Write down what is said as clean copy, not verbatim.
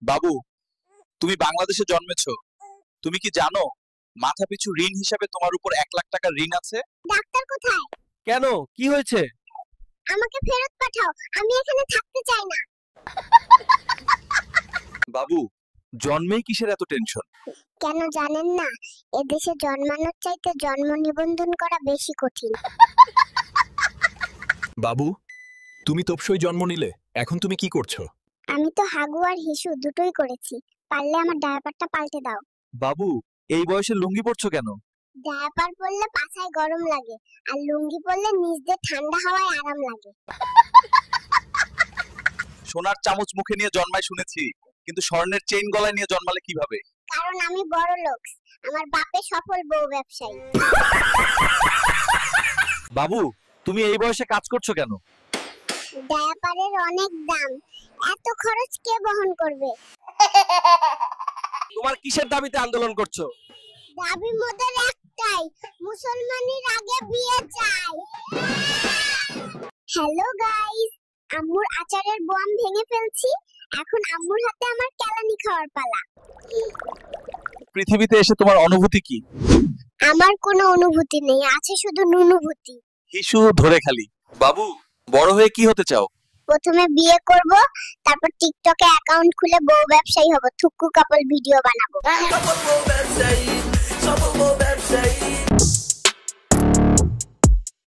বাবু, তুমি বাংলাদেশে জন্মেছো। তুমি কি জানো মাথাপিছু ঋণ হিসাবে তোমার উপর 1 লাখ টাকা ঋণ আছে? ডাক্তার কোথায়? কেন, কি হয়েছে? আমাকে ফেরত পাঠাও, আমি এখানে থাকতে চাই না। বাবু, জন্মেই কিসের এত টেনশন? কেন জানেন না, এদেশে জন্মানোর চাইতে জন্ম নিবন্ধন করা বেশি কঠিন। বাবু, তুমি তোপসই জন্ম নিলে, এখন তুমি কি করছো? আমি তো হাগু আর হিসু দুটোই করেছি, পারলে আমার ডায়াপারটা পাল্টে দাও। বাবু, এই বয়সে লুঙ্গি পরছো কেন? ডায়াপার পরলে পাছায় গরম লাগে, আর লুঙ্গি পরলে নিচ দিয়ে ঠান্ডা হাওয়ায় আরাম লাগে। সোনার চামচ মুখে নিয়ে জন্মায় শুনেছি, কিন্তু স্বর্ণের চেইন গলায় নিয়ে জন্মালে কিভাবে? কারণ আমি বড় লোক, আমার বাপে সফল বউ ব্যবসায়ী। বাবু, তুমি এই বয়সে কাজ করছো কেন? ডায়াপারের অনেক দাম, এত খরচ কে বহন করবে? তোমার কিসের দাবিতে আন্দোলন করছো? দাবি মোদের একটাই, মুসলমানের আগে বিয়ে চাই। হ্যালো গাইস, আম্মুর আচারের বোম ভেঙে ফেলছি, এখন আম্মুর হাতে আমার কেলানি খাওয়ার পালা। পৃথিবীতে এসে তোমার অনুভূতি কি? আমার কোনো অনুভূতি নেই, আছে শুধু নুনুভূতি। হিসু ধরে খালি। বাবু, বড় হয়ে কি হতে চাও? প্রথমে বিয়ে করব, তারপর টিকটকে অ্যাকাউন্ট খুলে বউ ব্যবসায়ী হব, থুকু কাপল ভিডিও বানাবো।